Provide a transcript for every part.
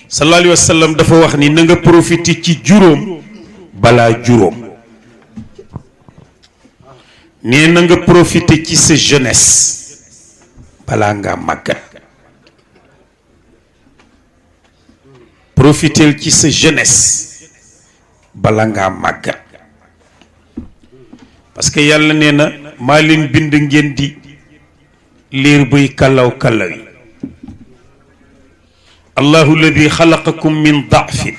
sallallahu alayhi wa sallam dafa wax ni na nga profité ci juróom balaa juróom nee na nga profité ci sa jeunesse balaa ngaa màggat profiteel ci sa jeunesse balaa ngaa màggat parce que yàlla nee na maa leen bind ngeen di liir buy kallaw kallaw yi allahu alladi xalaqakum min da'fin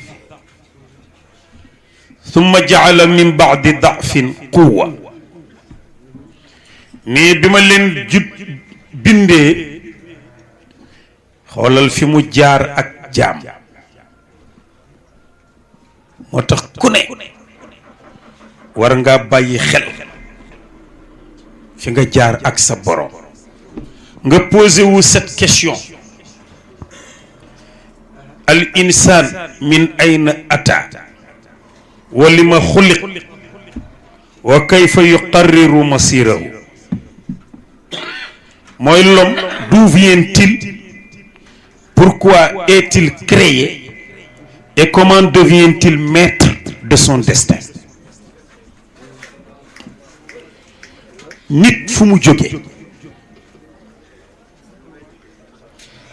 thumma ja'ala min ba'di da'fin quwwa nii bi ma leen bindee xoolal fi mu jaar ak jaam moo tax ku ne war nga bàyyi xel fi nga jaar ak sa borom nga posé wu cette question al insan min ayna ata wa lima xuliq wa kayfa yuqarriru masirahu mooy l'homme d'où vient-il, pourquoi est-il créé et comment devient-il maître de son destin. nit fu mu jóge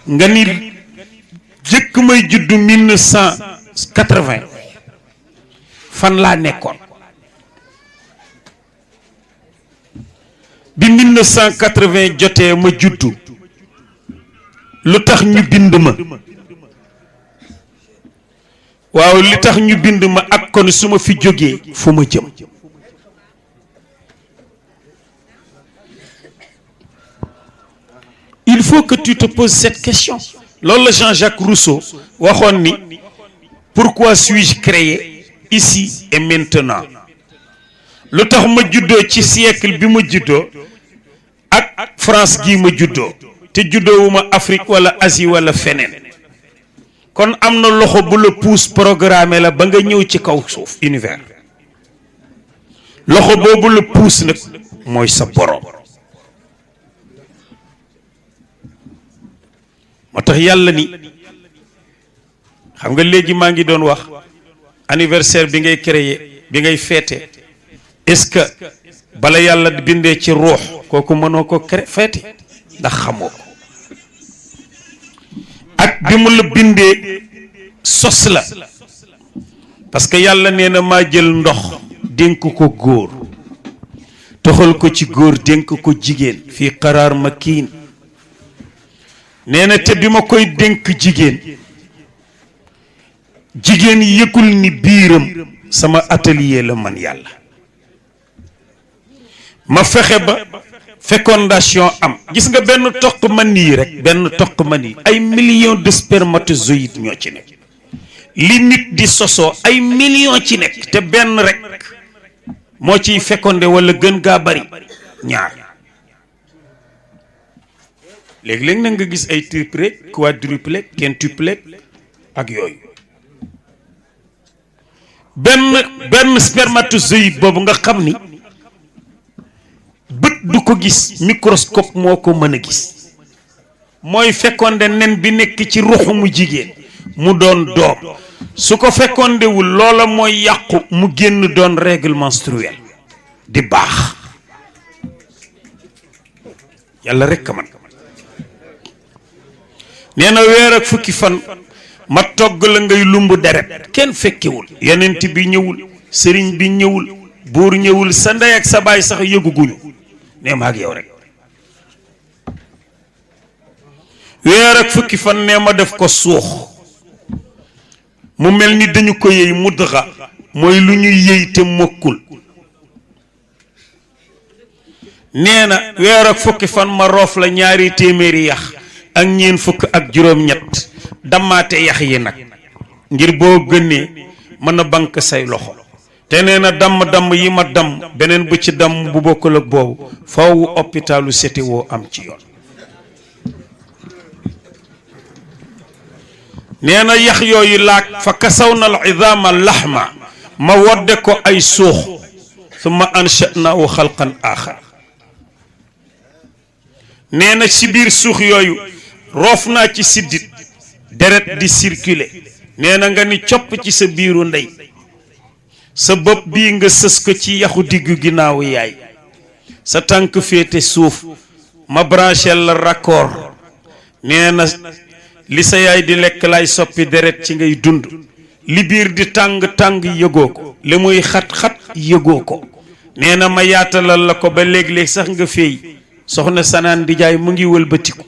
nga ni jëkk may juddu 1980 fan laa nekkoon bi 1980 jotee ma juddu lu tax ñu bind ma waaw li tax ñu bind ma ak kon su ma fi jógee fu ma jëm il faut que tu te poses cette question loolu la Jean-Jacques Rousseau waxoon ni pourquoi suis-je créé ici et maintenant lu tax ma juddoo ci siècle bi ma juddoo ak France gii ma juddoo te juddoowuma Afrique wala Asie wala feneen kon am na loxo bu la pousse programmé la ba nga ñëw ci kaw suuf univers loxo boobu la pousse nag mooy sa borom moo tax yàlla ni xam nga léegi maa ngi doon wax anniversaire bi ngay créer bi ngay fêter est-ce que bala yàlla bindee ci ruux kooku mënoo ko fêter ndax xamoo ko ak bi mu la bindee sos la parce que yàlla nee na maa jël ndox dénk ko góor toxal ko ci góor dénk ko jigéen fii qaraar makiin nee na te bi ma koy dénk jigéen jigéen yëgul ni biiram sama atelier la man yàlla ma fexe ba fécondation am gis nga benn toq man yi rek benn toq man yi ay millions de spermatozoïdes ñoo ci nekk li nit di sosoo ay millions ci nekk te benn rek moo ciy fécondé wala gën gaa bari ñaar léegi-léegi nag nga gis ay triplet quadruplet quintuplet ak yooyu benn spermatozoïde boobu nga xam ni bët du ko gis microscope moo ko mën a gis mooy fécondé nen bi nekk ci ruxu mu jigéen mu doon doom su ko fécondé wul loola mooy yàqu mu génn doon règle menstruelle di baax yàlla rekk man nee na weer ak fukki fan ma togg la ngay lumb deret kenn fekkewul yonent bi ñëwul sëriñ bi ñëwul buur ñëwul sa ndey ak sa baay sax yëguguñu nee ma ak yow rek weer ak fukki fan nee ma def ko suux mu mel ni dañu ko yëy mudxa mooy lu ñuy yëy te mokkul nee na weer ak fukki fan ma roof la ñaari téeméeri yax ak ñeen fukk ak juróom-ñett dammaate yax yi nag ngir boo gënee mën a bank say loxo te nee na damm yi ma damm beneen bu ci damm bu bokkul ak boobu faw hôpitalu CTO am ci yoon nee na yax yooyu laak fa kasaw na al idama laxma ma wodde ko ay suux summa ansha'nahu xalqan axar nee na ci biir suux yooyu roof naa ci siddit deret di circuler nee na nga ni copp ci sa biiru ndey sa bopp bii nga sës ko ci yaxu diggu ginnaawu yaay sa tànk féete suuf ma branché la raccord nee na li sa yaay di lekk lay soppi deret ci ngay dund li biir di tàng-tàng yëgoo ko li muy xat-xat yëgoo ko nee na ma yaatalal la ko ba léeg-léeg sax nga féey soxna sanaan di jaay mu ngi wëlbatiku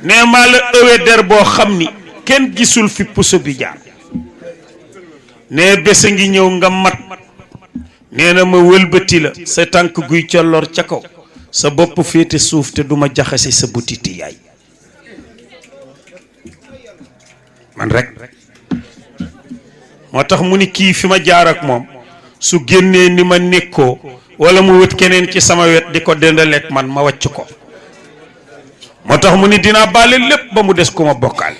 nee maa la ëwee der boo xam ni kenn gisul fi puso bi jaar nee bés a ngi ñëw nga mat nee na ma wëlbati la sa tànk guy colloor ca kaw sa bopp féete suuf te duma jaxase sa butiti yaay man rek moo tax mu ni kii fi ma jaar ak moom su génnee ni ma nekkoo wala mu wët keneen ci sama wet di ko dendaleek man ma wàcc ko moo tax mu ni dinaa baale lépp ba mu des ku ma bokkaal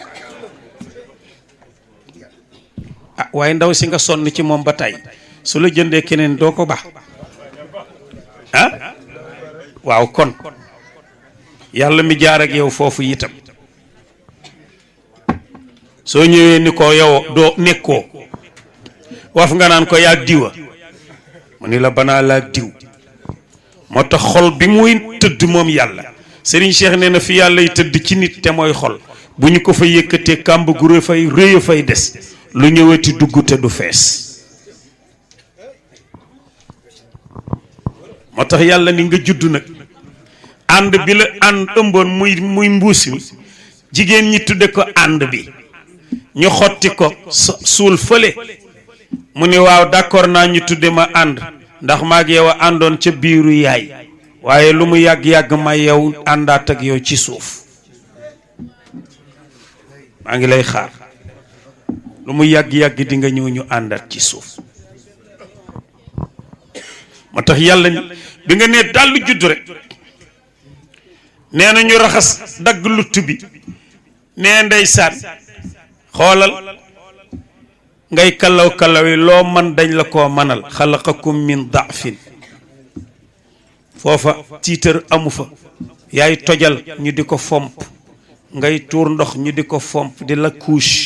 ah waaye ndaw si nga sonn ci moom ba tey su la jëndee keneen doo ko baax ah waaw kon yàlla mi jaar ak yow foofu itam soo ñëwee ni ko yow doo nekkoo waf nga naan ko yaag diwa mu ni la banaa laag diw moo tax xol bi muy tëdd moom yàlla Serigne Cheikh nee na fi yàlla y tëdd ci nit te mooy xol bu ñu ko fa yëkkatee kàmb gu rëy a fay des lu ñëwati dugg te du fees moo tax yàlla ni nga judd nag ànd bi la ànd ëmboon muy mbuus mi jigéen ñi tudde ko ànd bi ñu xotti ko suul fële mu ni waaw d'accord naa ñu tudde ma ànd ndax maag yow a àndoon ca biiru yaay waaye lu mu yàgg-yàgg ma yow àndaat ak yow ci suuf maa ngi lay xaar lu mu yàgg-yàgg di nga ñëw ñu àndaat ci suuf moo tax yàlla bi nga nee dallu judd rek nee na ñu raxas dagg lutt bi nee ndeysaan xoolal ngay kalaw yi loo man dañ la koo manal xalaqakum min daafin foofa tiitar amu fa yaay tojal ñu di ko fomp ngay tuur ndox ñu di ko fomp di la couche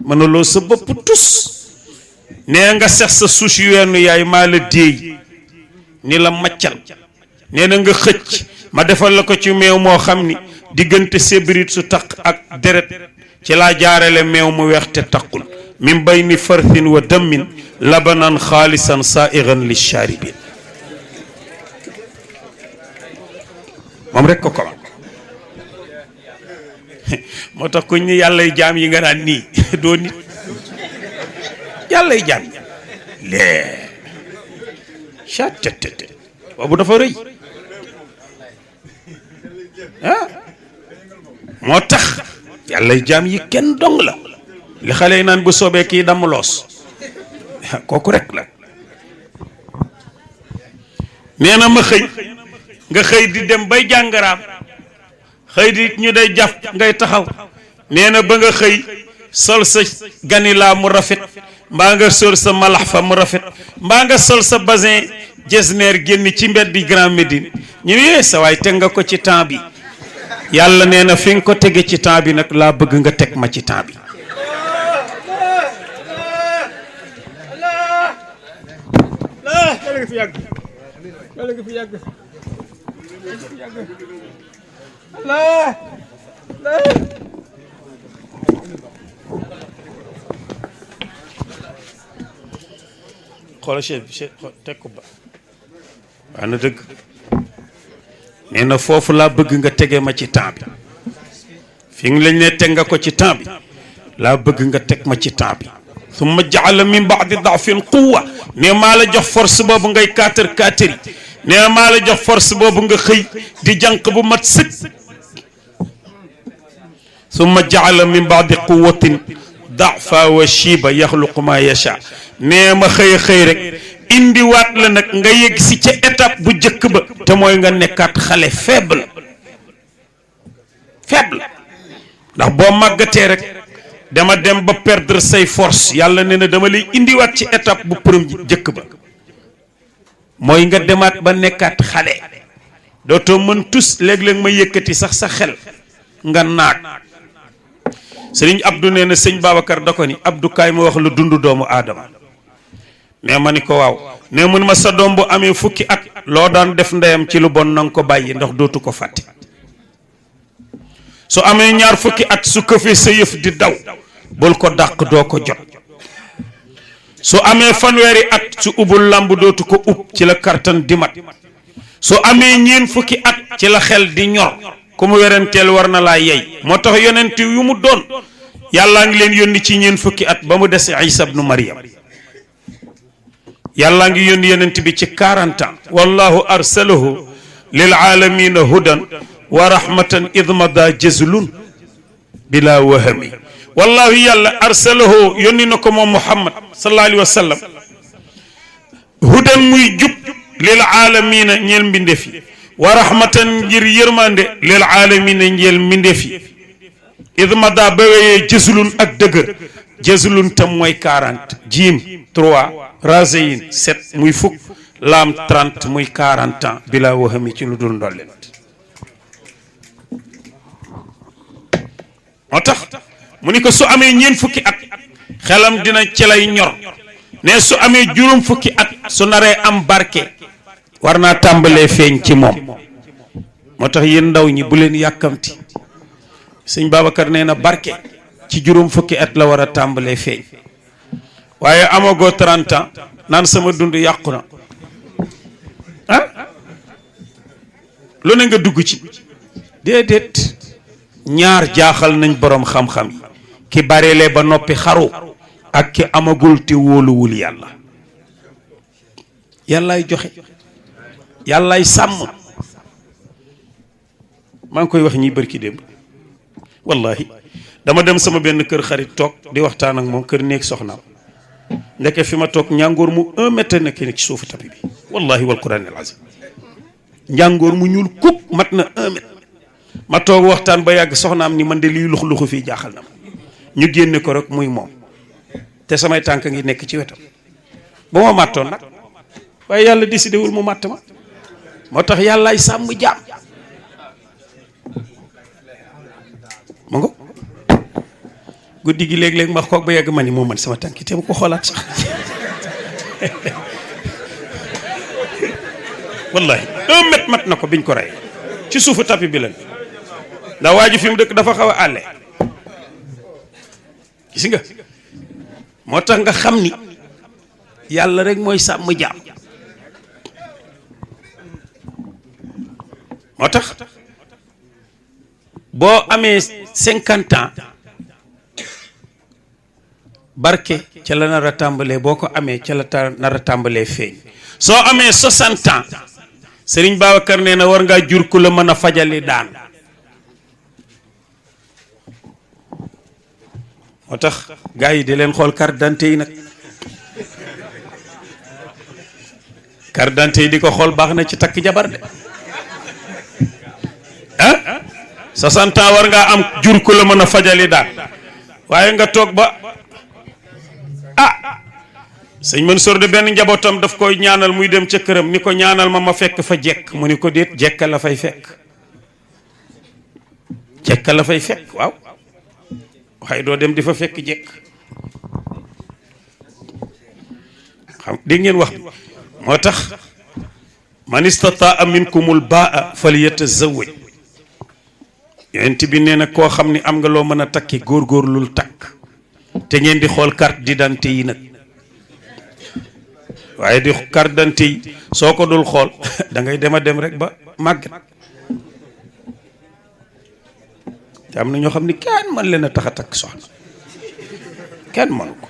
mënuloo sa bopp tus nee nga sex sa suus yu weenu yaay maa la déey ni la maccal nee na nga xëcc ma defal la ko ci meew moo xam ni diggante sébrit su taq ak deret ci laa jaarale meew mu weex te taqul min bayni farthin wa dammin labanan xaalisan saaigan li shaaribin moom rek ko man moo tax kuñ ni yàllay jaam yi nga naan nii doo nit yàllay jaam yi lee chattt boobu dafa rëy ah moo tax yàllay jaam yi kenn dong la li xale yi naan bu soobee kii damm loos kooku rek la nee na ma xëy nga xëy di dem bay jàngaraam xëy di ñu day jàpp ngay taxaw nee na ba nga xëy sol sa ganilaa mu rafet mbaa nga sol sa malax fa mu rafet mbaa nga sol sa basin jesner génn ci mbeddi Grand Médine ñu ne sa waay teg nga ko ci temps bi yàlla nee na fi nga ko tege ci temps bi nag laa bëgg nga teg ma ci temps bi xoolal chef teg ko ba waa na dëgg nee na foofu laa bëgg nga tege ma ci temps bi fi nga lañ ne teg nga ko ci temps bi laa bëgg nga teg ma ci temps bi summa jaala min baadi daafin quwwa ne maa la jox force boobu ngay kaatar yi nee maa la jox force boobu nga xëy di jànq bu mat sëkk summa jaala min baadi quwwatin daafa wa shiba yaxluqu ma yacha nee ma xëy rek indiwaat la nag nga yegg si ca étape bu njëkk ba te mooy nga nekkaat xale faible ndax boo màggatee rek dama dem ba perdre say force yàlla nee na dama lay indiwaat ci étape bu premier njëkk ba mooy nga demaat ba nekkaat xale dootoo mën tus léeg-léeg ma yëkkati sax sa xel nga naag sëriñ Abdou nee na sëñ Babacar da ko ni Abdou kaay ma wax lu dund doomu aadama nee ma ni ko waaw nee mun ma sa doom bu amee fukki at loo daan def ndeyam ci lu bon nanga ko bàyyi ndax dootu ko fàtte su amee ñaar fukki at su këfee sa yëf di daw bul ko dàq doo ko jot su amee fanweeri at su ubbul làmb dootu ko ub ci la kartan di mat su amee ñeen fukki at ci la xel di ñor ku mu weranteel war na laa yey moo tax yonent yu mu doon yàllaa ngi leen yónni ci ñeen fukki at ba mu des Isa ibnu Maryam yàllaa ngi yónni yonent bi ci 40 ans wallahu arsalahu lil aalamina hudan wa rahmatan idmada jazlun bila wahami wallahu yàlla arsalahu yónni na ko moom Muhammad sallallahu alayhi wa sallam hudan muy jub lil aalamina ñeel mbindeef yi wa rahmatan ngir yërmande lil aalamina ñeel mbindeef yi idmada ba weyee jazlun ak dëgër jazlun tam mooy 40 jiim 3 raseyin 7 muy fukk laam 30 muy 40 ans bila wahami ci lu dul ndollent moo tax mu ni ko su amee ñeen fukki at xelam dina ci lay ñor ne su amee juróom fukki at su naree am barke war naa tàmbalee feeñ ci moom moo tax yéen ndaw ñi bu leen yàkkamti sëñ Babacar nee na barke ci juróom fukki at la war a tàmbalee feeñ waaye amagoo 30 ans naan sama dund yàqu na ah lu ne nga dugg ci déedéet ñaar jaaxal nañ boroom xam-xam yi ki bareele ba noppi xaru ak ki amagul te wóoluwul yàlla yàllaay joxe yàllaay sàmm maa ngi koy wax ñiy bërki démb wallahi dama dem sama benn kër xarit toog di waxtaan ak moom kër néeg soxnaam ndeke fi ma toog njàngoor mu 1 mètre nekk ci suufu tapi bi wallahi wal quran al azim njàngoor mu ñuul kub mat na 1 mètre ma toog waxtaan ba yàgg soxnaam ni man de liy lux-luxu fii jaaxal na ma ñu génne ko rek muy moom te samay tànk ngi nekk ci wetam ba ma màttoon nag waaye yàlla décidé wul mu màtt ma moo tax yàllaay sàmm jaam ma ngo guddi gi léeg-léeg ma xoog ba yàgg ma ni moo man sama tànk te ma ko xoolaat sax wallahi 1 mètre mat na ko biñ ko rey ci suufu tapi bi lan ndax waa ji fi mu dëkk dafa xaw a àlle gis nga moo tax nga xam ni yàlla rek mooy sàmm jaam moo tax boo amee 50 ans barke ca la nar a tàmbalee boo ko amee ca la nar a tàmbalee feeñ soo amee 60 ans Sëriñ Babacar nee na war ngaa jur ku la mën a fajali daan moo tax gars yi di leen xool carte d'identité yi nag carte d'identité yi di ko xool baax na ci takk jabar de ah 60 ans war ngaa am jur ku la mën a fajali daan waaye nga toog ba sëñ Mansour de benn njabootam daf koy ñaanal muy dem ca këram ni ko ñaanal ma fekk fa jekk mu ni ko déet jekka la fay fekk jekka la fay fekk waaw waaye doo dem di fa fekk jekk xam dégg ngeen wax bi moo tax man istataa minkumul baa falyatazawwaj yonent bi nee na koo xam ni am nga loo mën a takki góorgóorlul takk te ngeen di xool carte d'identité yi nag waaye di carte d'identité yi soo ko dul xool da ngay dem a dem rek ba màgget te am na ñoo xam ni kenn mën leen a tax a takk soxna kenn mënu ko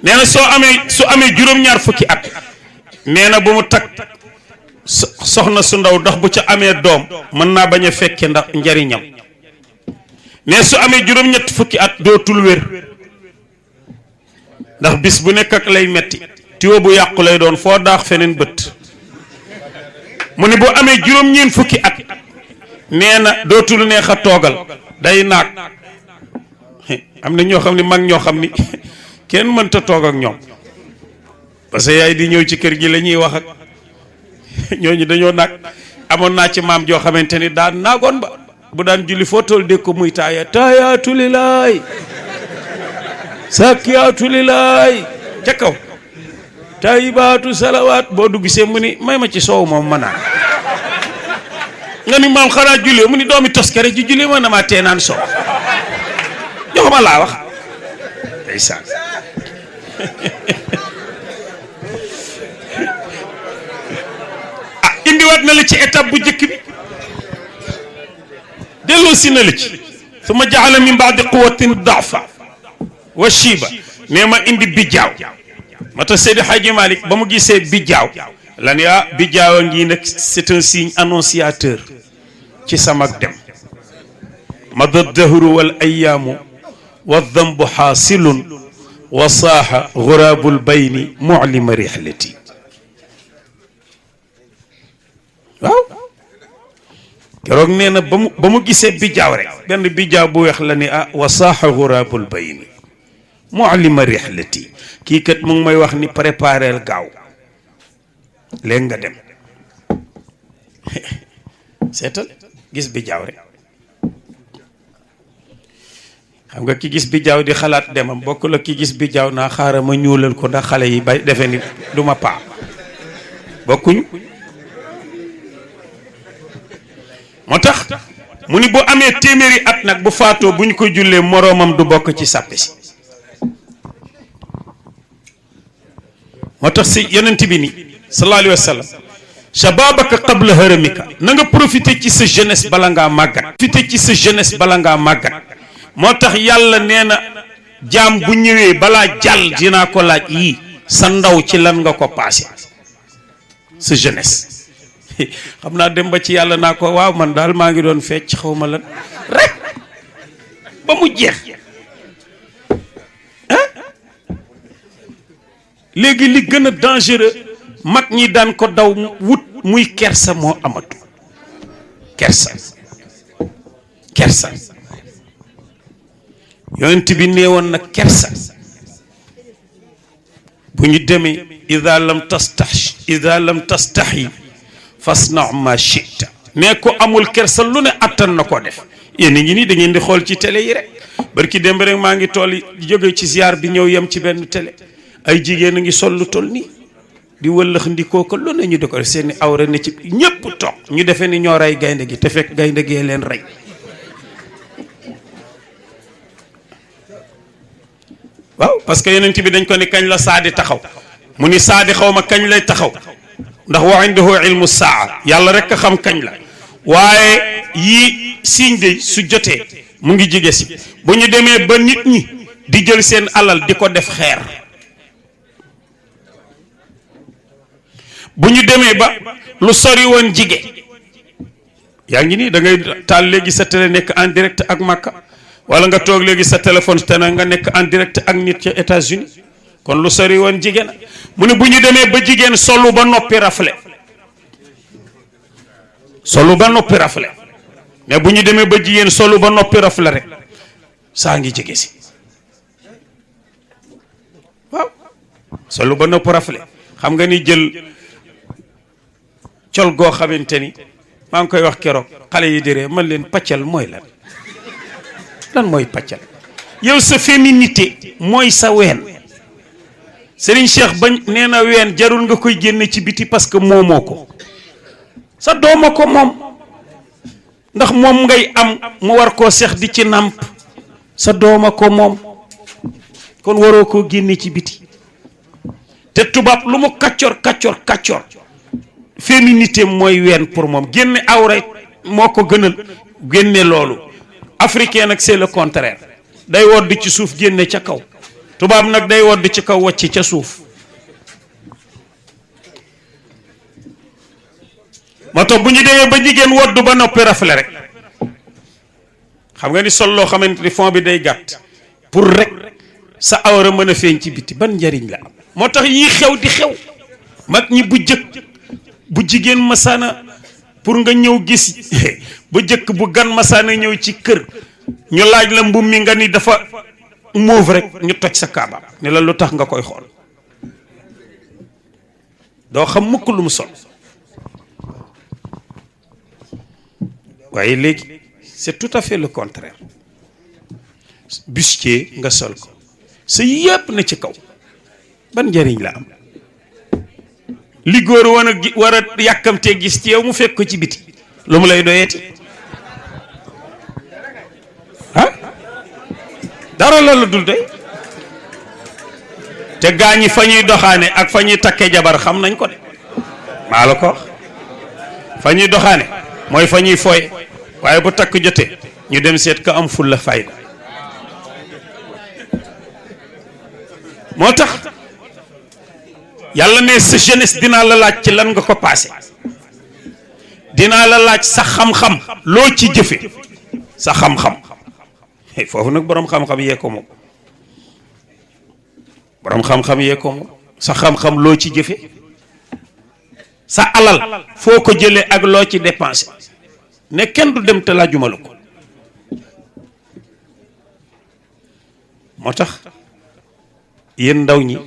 nee na su amee juróom-ñaar fukki at nee na bu mu takk soxna su ndaw ndax bu ca amee doom mën naa bañ a fekke ndax njariñam ne su amee juróom-ñett fukki at dootul wér ndax bis bu nekk ak lay metti tiwo bu yàqu lay doon foo daax feneen bët mu ne bu amee juróom-ñeent fukki at nee na dootul neex a toogal day naag am na ñoo xam ne mag ñoo xam ni kenn mënta toog ak ñoom parce que yaay di ñëw ci kër gi la ñuy wax ak ñooñu dañoo naag amoon naa ci maam joo xamante ni daan naagoon ba bu daan julli foo toll dégg ko muy taaya taayaatu lilaay sakkiyaatu lilaay ca kaw taayibaatu salawaat boo dugg see mu ni may ma ci soow moom ma naan nga ni maam xanaa julli mu ni doomi toskare ji julli ma na maa tee naan soow joxuma laa wax ndeysaan indiwaat na la ci étape bu njëkk bi delloo si na la ci suma jaala min baadi quwatin daafa wa shiba nee ma indi bijaaw ma tax Seydi Hadji Malick ba mu gisee bijaaw lan yaa bijaaw a ngi nag c'est un signe annonciateur ci samak dem mada dahru wal ayaamu wa dambu xaasilun wa saaxa guraabul bayni muclima rihlati waaw keroog nee na ba mu gisee bijaaw rek benn bijaaw bu weex la ni wa saaxa guraabul bayni muclima rihlati kii kat mu ngi may wax ni prépareel gaaw léegi nga dem seetal gis bijaaw rek xam nga ki gis bijaaw di xalaat demam bokk la ki gis bijaaw naa xaaral ma ñuulal ko ndax xale yi bay defe ni du ma paa bokkuñu moo tax mu ni bu amee téeméeri at nag bu faatoo bu ñu ko jullee moroomam du bokk ci sàppe si moo tax si yonent bi ni sallallahu alayhi wa sallam shababaka qabla haramika na nga profité ci sa jeunesse bala ngaa màggat profité ci sa jeunesse bala ngaa màggat moo tax yàlla nee na jaam bu ñëwee balaa jàll dinaa ko laaj yii sa ndaw ci lan nga ko passé sa jeunesse xam naa dem ba ci yàlla naa ko waaw man daal maa ngi doon fecc xaw ma lan rek ba mu jeex léegi li gën a dangereux mag ñi daan ko daw wut muy kersa moo amatu kersa yonent bi neewoon na kersa bu ñu demee ida lam tastaxi fasna ma chita ne ko amul kersa lu ne attan na ko def yéen a ngi nii da ngeen di xool ci télé yi rek barki démb rek maa ngi toll jóge ci ziar bi ñëw yem ci benn télé ay jigéen a ngi sol lu toll nii di wëllëx ndikoo ko lu ne ñu di ko seeni awra ne ci ñépp toog ñu defee ni ñoo rey gaynde gi te fekk gaynde gee leen rey waaw parce que yonent bi dañ ko ni kañ la saadi taxaw mu ni saadi xaw ma kañ lay taxaw ndax wa indahu ilmu saa yàlla rek a xam kañ la waaye yii signe de su jotee mu ngi jige si bu ñu demee ba nit ñi di jël seen alal di ko def xeer bu ñu demee ba lu sori woon jige yaa ngi nii da ngay taal léegi sa télé nekk en direct ak Makka wala nga toog léegi sa téléphone te nga nekk en direct ak nit ca États-Unis kon lu sori woon jigéen mu ne bu ñu demee ba jigéen solu ba noppi rafle mais bu ñu demee ba jigéen solu ba noppi rafle rek saa ngi jege si waaw solu ba noppi rafle xam nga ni jël col goo xamante ni maa ngi koy wax keroog xale yi di ree man leen paccal mooy lan mooy paccal yow sa féminité mooy sa ween Serigne Cheikh bañ nee na ween jarul nga koy génne ci biti parce que moomoo ko sa dooma ko moom ndax moom ngay am mu war koo seex di ci nàmp sa dooma ko moom kon waroo koo génne ci biti te tubaab lu mu kàccoor féminité mooy ween pour moom génne awra moo ko gënal génne loolu africain nag c'est le contraire day wodd ci suuf génne ca kaw tubaab nag day wodd ci kaw wàcc ca suuf moo tax bu ñu demee ba jigéen wodd ba noppi rafle rek xam nga ni sol loo xamante ni fond bi day gàtt pour rek sa awra mën a feeñ ci biti ban njariñ la am moo tax yii xew di xew mag ñi bu jëkk bu jigéen masaana pour nga ñëw gis bu jëkk bu gan masaana ñëw ci kër ñu laaj la mbubb mi nga ni dafa moof rek ñu toj sa kaaba ne la lu tax nga koy xool doo xam mukk lu mu sol waaye léegi c'est tout à fait le contraire bustier nga sol ko sa yëpp na ci kaw ban njëriñ la am li góor war a yàkkamtee gis ci yow mu fekk ko ci biti lu mu lay doyeeti ah dara la dul doy te gaañi fa ñuy doxaane ak fa ñuy takkee jabar xam nañ ko de maa la ko wax fa ñuy doxaane mooy fa ñuy fooy waaye bu takk jotee ñu dem seet ka am fulla fayda moo tax yàlla ne sa jeunesse dinaa la laaj ci lan nga ko passé dinaa la laaj sa xam-xam loo ci jëfe sa xam-xam foofu nag boroom xam-xam yee ko moom boroom xam-xam yee ko moom sa xam-xam loo ci jëfe sa alal foo ko jëlee ak loo ci dépensé ne kenn du dem te laajuma la ko moo tax yéen ndaw ñi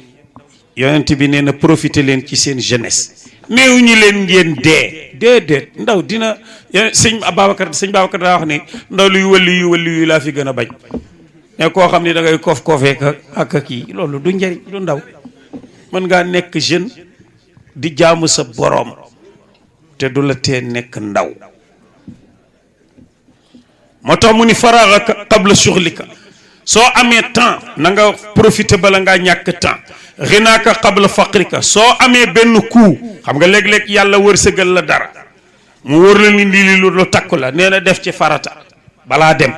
yonent bi nee na profité leen ci seen jeunesse néew ñi leen ngeen dee déedéet ndaw dina sëñ Babacar daa wax ne ndaw luy wëlli yu laa fi gën a bañ ne koo xam ne da ngay koofee ak kii loolu du njëriñ du ndaw mën ngaa nekk jeune di jaamu sa boroom te du la tee nekk ndaw moo tax mu ni faraaxaka qabla shughulika soo amee temps na nga profité bala ngaa ñàkk temps xinaaka qabla faqrika soo amee benn coup xam nga léeg-léeg yàlla wërsëgal la dara mu wóor la ni lii lu takku la nee na def ci farata balaa dem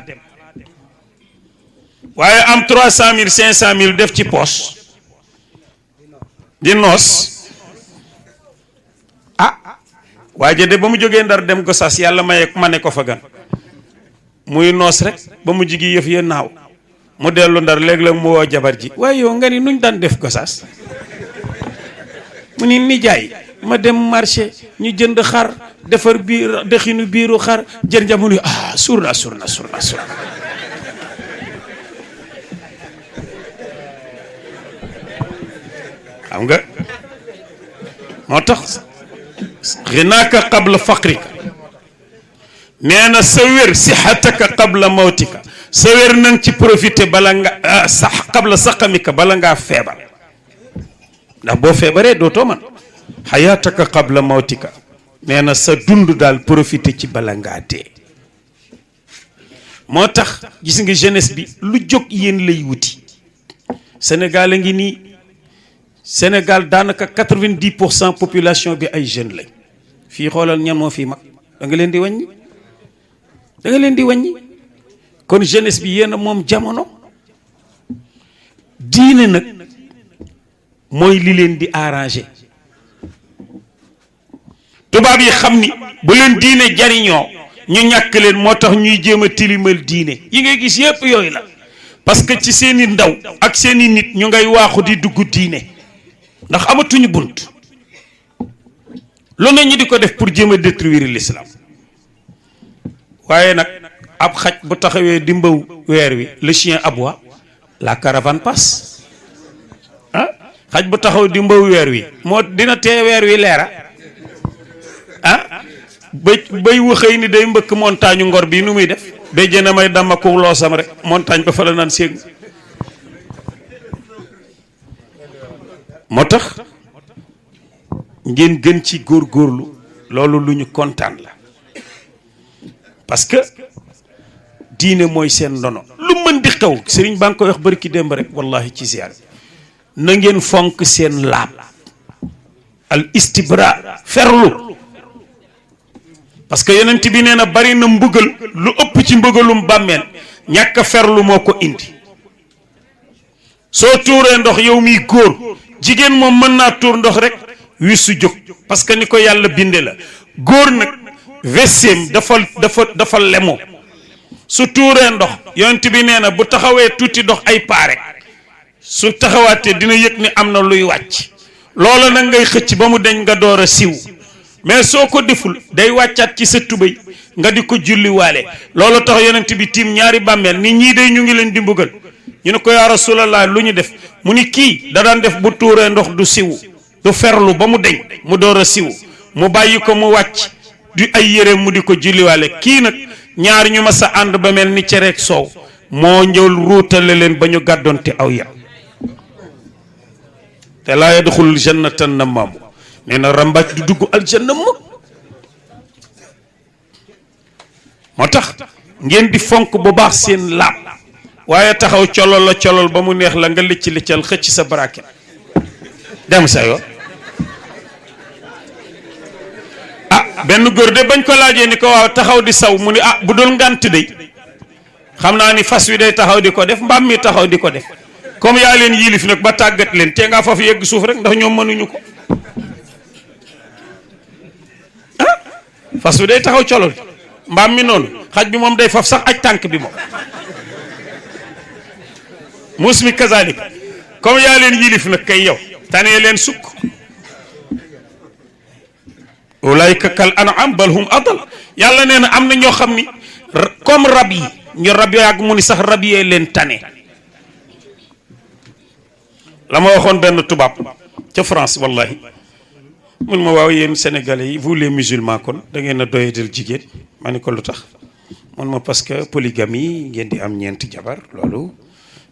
waaye am 300 000 500 000 def ci poche di noos waaye de ba mu jógee Ndar dem Gossas yàlla ma ne ko fa gan muy noos rek ba mu jigi yëf ya naaw mu dellu Ndar léeg-léeg mu woo jabar ji waaye yow nga ni nuñ daan def Gossas mu ni nijaay ma dem marché ñu jënd xar defar biir dëxinu biiru xar jër nja mu ni suur na xam nga moo tax xinaaka qabla faqrika nee na sa wér sixataka qabla mawtika sa wér nang ci profité bala nga sax qabla saqamika bala ngaa feebar ndax boo feebaree dootoo man xayaataka qabla mawtika nee na sa dund daal profité ci bala ngaa dee moo tax gis nga jeunesse bi lu jóg yéen lay wuti Sénégal a ngi nii Sénégal daanaka 90% population bi ay jeunes lañ fii xoolal ñan moo fii mag da nga leen di wàññi kon jeunesse bi yéen moom jamono diine nag mooy li leen di arrangé tubaab yi xam ni bu leen diine jariñoo ñu ñàkk leen moo tax ñuy jéem a tilimal diine yi ngay gis yépp yooyu la parce que ci seeni ndaw ak seeni nit ñu ngay waaxu di dugg diine ndax amatuñu bunt lu ne ñu di ko def pour jéem a détruire l'islam waaye nag ab xaj bu taxawee di mbaw weer wi le chien aboie la caravane passe xaj bu taxaw di mbaw weer wi moo dina tee weer wi leera bay waxëy ni day mbëkk montagne Ngor bi nu muy def day jëna may dama ko loosam rek montagne ba fa la naan séeg moo tax ngeen gën ci góorgóorlu loolu lu ñu kontaan la parce que diine mooy seen ndono lu mën di xew sëriñ baa ngi koy wax bari ki démb rek wallahi ci ziar na ngeen fonk seen laab al istibra ferlu parce que yonent bi nee na bari na mbugal lu ëpp ci mbugalum bàmmeel ñàkk a ferlu moo ko indi soo tuuree ndox yow miy góor jigéen moom mën naa tuur ndox rek wi su jóg parce que ni ko yàlla binde la góor nag vesseem dafa lemo su tuuree ndox yonent bi nee na bu taxawee tuuti ndox ay paare su taxawaatee dina yëg ni am na luy wàcc loola nag ngay xëcc ba mu deñ nga door a siw mais soo ko deful day wàccaat ci sa tubéy nga di ko julliwaale loolu tax yonent bi tiim ñaari bàmmeel ni ñii day ñu ngi leen di mbugal ñu ne ko yaa rasulallah lu ñu def mu ni kii da daan def bu tuuree ndox du siwu du ferlu ba mu deñ mu door a siwu mu bàyyi ko mu wàcc du ay yére mu di ko julliwaale kii nag ñaar ñu ma sa ànd ba mel ni cereeg soow moo njël ruutale leen ba ñu gàddoonte aw ya te laa yadxulul jannata namaamu nee na rambaaj du dugg aljanna mukk moo tax ngeen di fonk bu baax seen laab waaye taxaw colol la colol ba mu neex la nga licc liccal xëcc sa braquet dem sa yoon benn góor de bañ ko laajee ni ko waaw taxaw di saw mu ni bu dul ngant day xam naa ni fas wi day taxaw di ko def mbaam mi taxaw di ko def comme yaa leen yilif nag ba tàggat leen te ngaa foofu yegg suuf rek ndax ñoom mënuñu ko fas wi day taxaw colol mbaam mi noonu xaj bi moom day faf sax aj tànk bi moom muus mi kazalik comme yaa leen yilif nag kay yow tanee leen sukk ulaayka kal an'am bal hum adal yàlla nee na am na ñoo xam ni comme rab yi ñu rab yàgg mu ni sax rab yee leen tane la ma waxoon benn tubaab ca France wallahi mun ma waaw yéen sénégalais yi vous les musulmans kon da ngeen a doyadal jigéen ma ni ko lu tax mun ma parce que polygamie ngeen di am ñeenti jabar loolu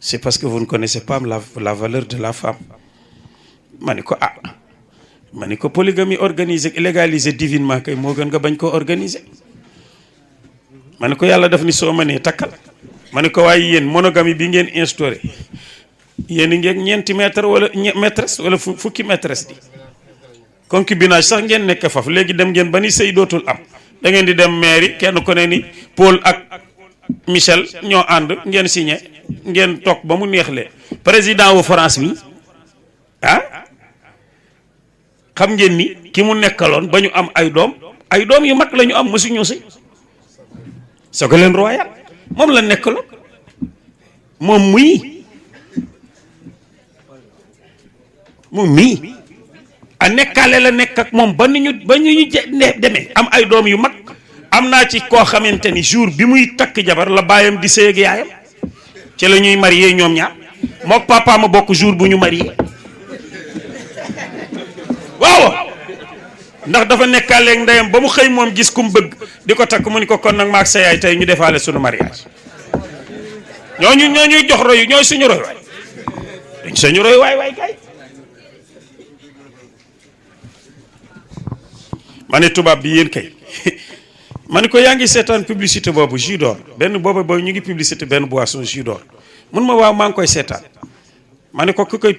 c'est parce que vous ne connaissez pas la valeur de la femme ma ni ko ma ni ko polygamie organisée légalisée divinement kay moo gën nga bañ koo organiser ma ni ko yàlla daf ni soo mënee takkal ma ni ko waaye yéen monogamie bi ngeen instauré yéen ngeen ñeenti maître wala maîtresse wala fukki maîtresse di concubinage sax ngeen nekk faf léegi dem ngeen ba ni sëy dootul am da ngeen di dem mairie kenn ku ne ni Paul ak Michel ñoo ànd ngeen signé ngeen toog ba mu neexlee président wu France mi xam ngeen ni ki mu nekkaloon ba ñu am ay doom yu mag la ñu am mësuñu sëy Ségolène Royal moom la nekkaloon moom mii a nekkaale la nekk ak moom ba ñu demee am ay doom yu mag am naa ci koo xamante ni jour bi muy takk jabar la baayam di sëy ak yaayam ci la ñuy marié ñoom ñaar mook papa ma bokk jour bu ñu marié waaw ndax dafa nekkaaleeg ndeyam ba mu xëy moom gis ku mu bëgg di ko takk mu ni ko kon nag maak sa yaay tey ñu defaale sunu mariage ñooñuy jox royu ñooy suñu roy waay dañ suñu roy waay kay ma ne tubaab bi yéen kay ma ne ko yaa ngi seetaan publicité boobu jus d'or benn boobu ñu ngi publicité benn boisson jus d'or mun ma waaw maa ngi koy seetaan ma ne ko ku koy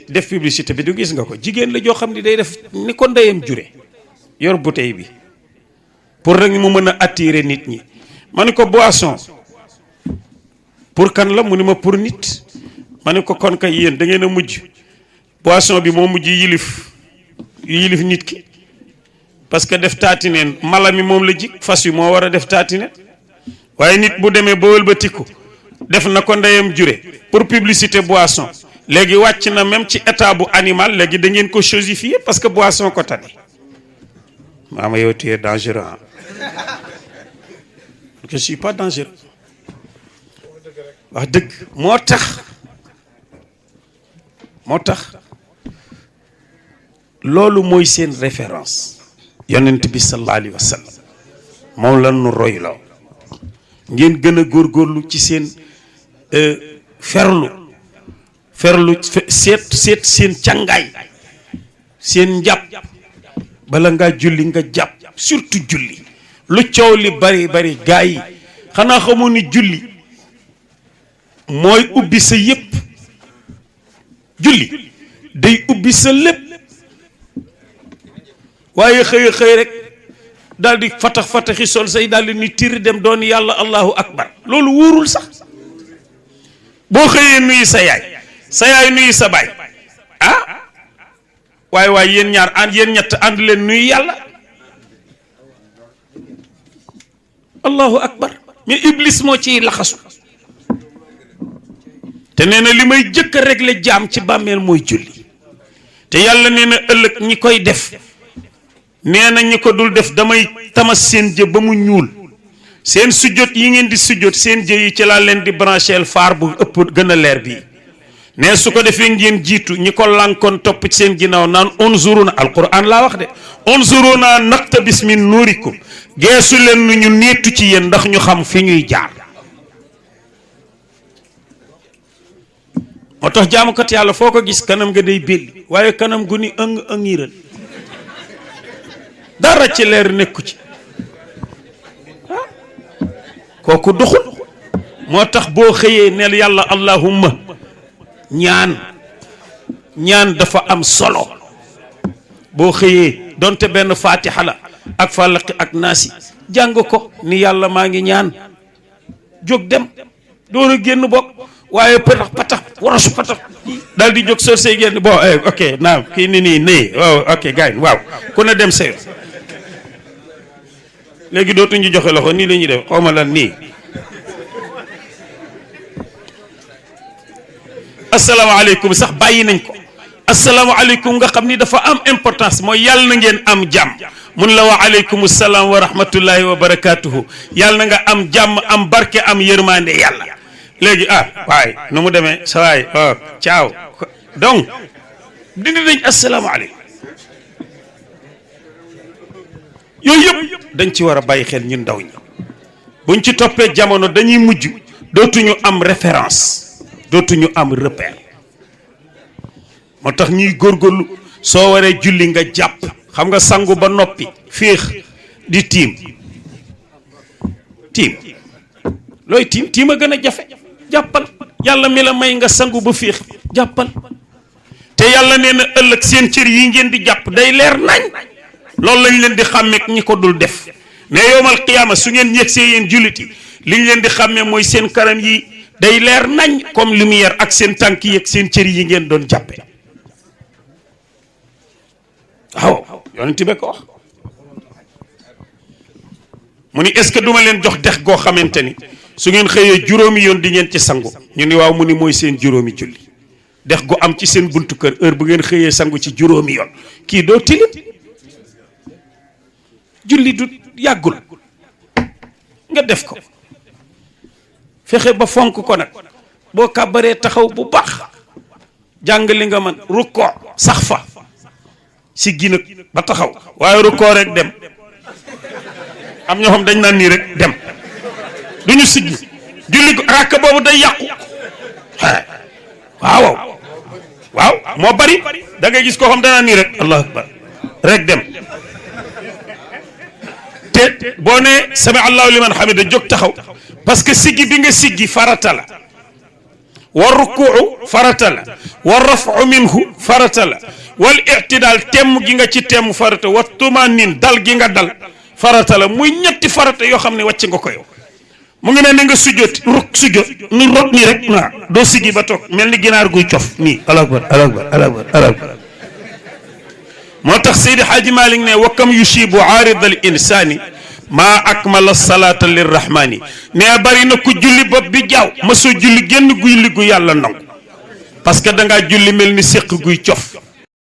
def publicité bi du gis nga ko jigéen la joo xam ne day def ni ko ndeyam jure yor bouteille bi pour rek mu mën a attirer nit ñi ma ne ko boisson pour kan la mu ni ma pour nit ma ne ko kon kay yéen da ngeen a mujj boisson bi moo mujj yilif nit ki parce que def taatineen mala mi moom la jik fas wi moo war a def taatineen waaye nit bu demee ba wëlbatiku def na ko ndeyam jure pour publicité boisson léegi wàcc na même ci état bu animal léegi da ngeen ko chosifier parce que boisson ko tane maama yow tu es dangereux je suis pas dangereux wax dëgg moo tax loolu mooy seen référence yonent bi sallallahu alayhi wa sallam moom la nu royloo ngeen gën a góorgóorlu ci seen ferlu seet seen càngaay seen njàpp bala ngaa julli nga jàpp surtout julli lu coow li bari gaa yi xanaa xamoo ni julli mooy ubbi sa yépp julli day ubbi sa lépp waaye xëy rek daal di fataxi sol say daal di ni tiri dem doon yàlla allahu akbar loolu wóorul sax boo xëyee nuyu sa yaay nuyu sa baay waaye yéen ñaar yéen ñett ànd leen nuyu yàlla allahu akbar mais iblis moo ciy laxasu te nee na li may jëkk a régler jaam ci bàmmeel mooy julli te yàlla nee na ëllëg ñi koy def nee na ñi ko dul def damay tamas seen jë ba mu ñuul seen sujjot yi ngeen di sujjot seen jë yi ci laa leen di brancheel faar bu ëpp gën a leer bii ne su ko defee ngeen jiitu ñi ko lànkoon topp ci seen ginnaaw naan unzuruna alquran laa wax de unzuruna naqtabis min nuurikum geesu leen nu ñu niitu ci yéen ndax ñu xam fi ñuy jaar. moo tax jaamukat yàlla foo ko gis kanam nga day belli waaye kanam gu ni ëngiral dara ci leer nekku ci kooku doxul. moo tax boo xëyee neel yàlla allahumma ñaan dafa am solo. boo xëyee donte benn fatiha la ak falaqi ak naasi jàng ko ni yàlla maa ngi ñaan jóg dem door a génn bokk waaye patax patax warasu patax daal di jóg soo see génn bon ok naam kii nii waaw ok gars yi waaw ku ne dem see léegi dootuñu joxe loxo nii la ñuy def xaw ma lan nii. asalaamaaleykum sax bàyyi nañ ko. asalaamaaleykum nga xam ni dafa am importance mooy yàlla na ngeen am jàmm mun la wa aleykum salaam wa rahmatullahi wa barakaatuhu yàlla na nga am jàmm am barke am yërmande yàlla. léegi waaye nu mu demee sa waay caaw donc dindi nañ asalaamaaleykum. yooyu yëpp dañ ci war a bàyyi xel ñun ndaw ñi buñ ci toppee jamono dañuy mujj dootuñu am référence dootuñu am repère. moo tax ñuy góorgóorlu soo waree julli nga jàpp xam nga sangu ba noppi féex di tiim looy tiim a gën a jafe jàppal yàlla mi la may nga sangu ba féex jàppal te yàlla nee na ëllëg seen cër yi ngeen di jàpp day leer nañ loolu lañ leen di xàmmeek ñi ko dul def mais yowmal qiyaama su ngeen yegsee yéen julliti liñ leen di xàmmee mooy seen kanam yi day leer nañ comme lumière ak seen tànk yi ak seen cër yi ngeen doon jàppe waaw yonent bi ko wax mu ni est-ce que duma leen jox dex goo xamante ni su ngeen xëyee juróomi yoon di ngeen ci sangu ñu ni waaw mu ni mooy seen juróomi julli dex gu am ci seen buntu kër heure bu ngeen xëyee sangu ci juróomi yoon kii doo tilim julli du yàggul nga def ko fexe ba fonk ko nag boo kàbbaree taxaw bu baax jàng li nga mën rukkoo sax fa si gi nag ba taxaw waaye rukkoo rek dem am ñoo xam dañ naan nii rek dem duñu siggi julli ràkk boobu day yàqu waaw moo bari da ngay gis koo xam danaa nii rek allahu akbar rek dem te boo ne sami allahu liman hamida jóg taxaw parce que siggi bi nga siggi farata la wa rukuu farata la wa rafu minhu farata la wal i'tidaal temm gi nga ci temm farata wa tumanin dal gi nga dal farata la muy ñetti farata yoo xam ne wàcc nga ko yow mu ngi ne ni nga sujjoot sujjoot ni rot nii rek naa doo siggi ba toog mel ni ginaar guy cof nii allahu akbar moo tax Seydi Hadji Malick ne wa kam yushibu aarid al insani maa akmala salaata lirrahmani ne bari na ku julli bopp bi jaaw ma soo julli génn guy liggu yàlla nangu parce que dangaa julli mel ni séq guy cof